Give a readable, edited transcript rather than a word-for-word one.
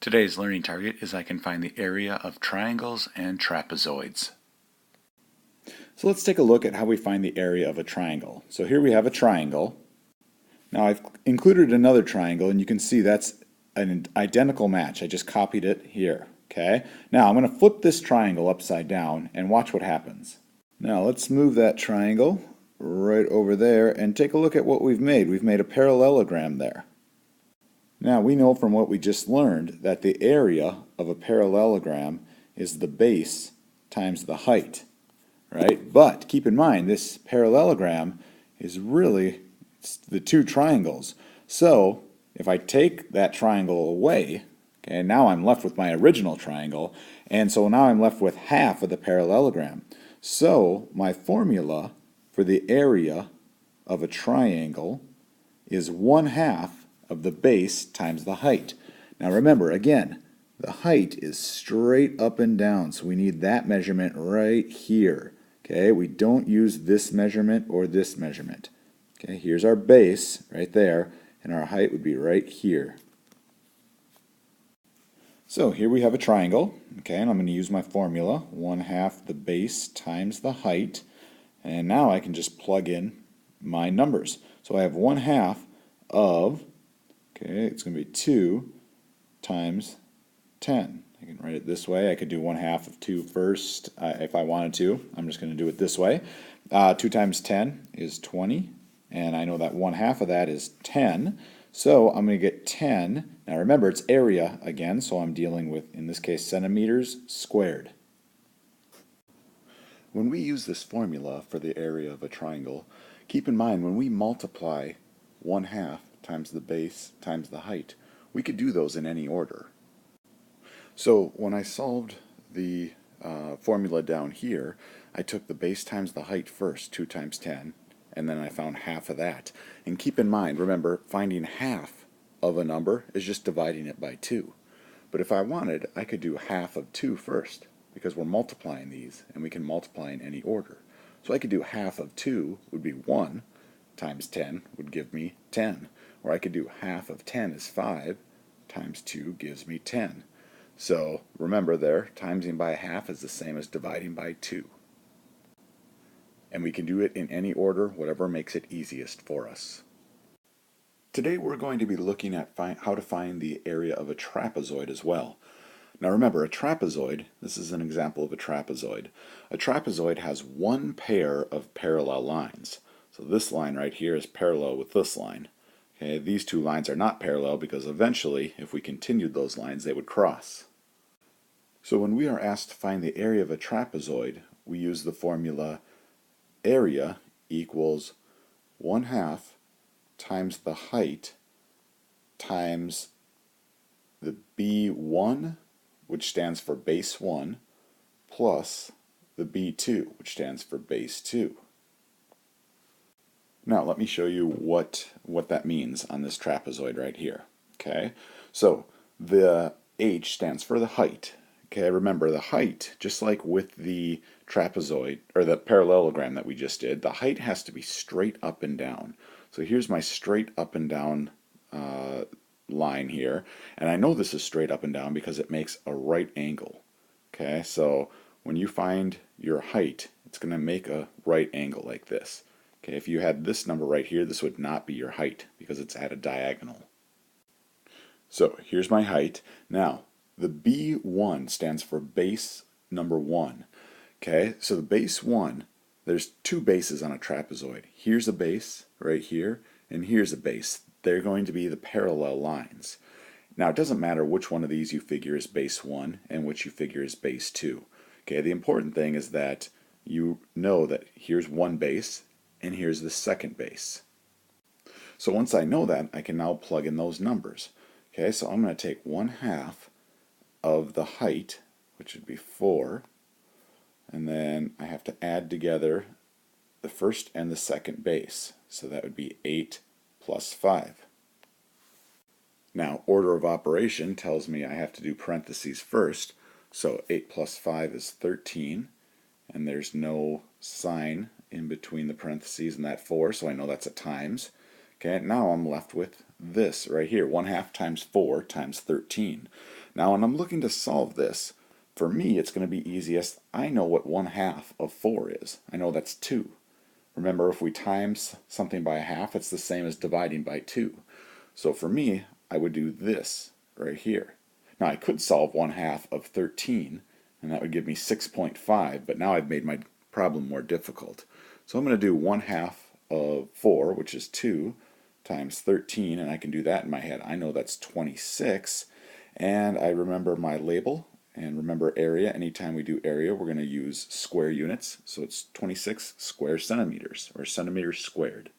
Today's learning target is I can find the area of triangles and trapezoids. So let's take a look at how we find the area of a triangle. So here we have a triangle. Now I've included another triangle and you can see that's an identical match. I just copied it here. Okay. Now I'm going to flip this triangle upside down and watch what happens. Now let's move that triangle right over there and take a look at what we've made. We've made a parallelogram there. Now we know from what we just learned that the area of a parallelogram is the base times the height, right? But keep in mind this parallelogram is really the two triangles. So if I take that triangle away, okay, now I'm left with my original triangle, and so now I'm left with half of the parallelogram. So my formula for the area of a triangle is 1/2 of the base times the height. Now remember, again, the height is straight up and down, so we need that measurement right here. Okay, we don't use this measurement or this measurement. Okay, here's our base right there, and our height would be right here. So here we have a triangle, okay, and I'm going to use my formula, 1/2 the base times the height, and now I can just plug in my numbers. So I have 1/2 of, okay, it's going to be 2 times 10. I can write it this way. I could do 1/2 of 2 first if I wanted to. I'm just going to do it this way. 2 times 10 is 20, and I know that 1/2 of that is 10. So I'm going to get 10. Now remember, it's area again, so I'm dealing with, in this case, centimeters squared. When we use this formula for the area of a triangle, keep in mind when we multiply 1/2 times the base times the height, we could do those in any order. So when I solved the formula down here, I took the base times the height first, 2 times 10, and then I found half of that. And keep in mind, remember, finding half of a number is just dividing it by 2. But if I wanted, I could do half of 2 first, because we're multiplying these, and we can multiply in any order. So I could do half of 2 would be 1 times 10 would give me 10. Or I could do half of 10 is 5 times 2 gives me 10. So remember there, timesing by 1/2 is the same as dividing by 2. And we can do it in any order, whatever makes it easiest for us. Today we're going to be looking at how to find the area of a trapezoid as well. Now remember, a trapezoid, this is an example of a trapezoid. A trapezoid has one pair of parallel lines. So this line right here is parallel with this line. Okay, these two lines are not parallel because eventually, if we continued those lines, they would cross. So when we are asked to find the area of a trapezoid, we use the formula area equals 1/2 times the height times the B1, which stands for base 1, plus the B2, which stands for base 2. Now let me show you what that means on this trapezoid right here. Okay, so the H stands for the height. Okay, remember the height, just like with the trapezoid, or the parallelogram that we just did, the height has to be straight up and down. So here's my straight up and down line here, and I know this is straight up and down because it makes a right angle. Okay, so when you find your height, it's going to make a right angle like this. Okay, if you had this number right here, this would not be your height because it's at a diagonal. So here's my height. Now, the B1 stands for base number 1. Okay, so the base 1, there's two bases on a trapezoid. Here's a base right here, and here's a base. They're going to be the parallel lines. Now, it doesn't matter which one of these you figure is base 1 and which you figure is base 2. Okay, the important thing is that you know that here's one base, and here's the second base. So once I know that, I can now plug in those numbers. Okay, so I'm going to take 1/2 of the height, which would be 4, and then I have to add together the first and the second base. So that would be 8 plus 5. Now, order of operation tells me I have to do parentheses first. So 8 plus 5 is 13, and there's no sign in between the parentheses and that 4, so I know that's a times. Okay, now I'm left with this right here, 1/2 times 4 times 13. Now when I'm looking to solve this, for me it's going to be easiest. I know what 1/2 of 4 is. I know that's 2. Remember, if we times something by a half, it's the same as dividing by 2. So for me, I would do this right here. Now I could solve 1/2 of 13, and that would give me 6.5, but now I've made my problem more difficult. So I'm going to do 1/2 of 4, which is 2, times 13, and I can do that in my head. I know that's 26, and I remember my label, and remember area. Anytime we do area, we're going to use square units, so it's 26 square centimeters, or centimeters squared.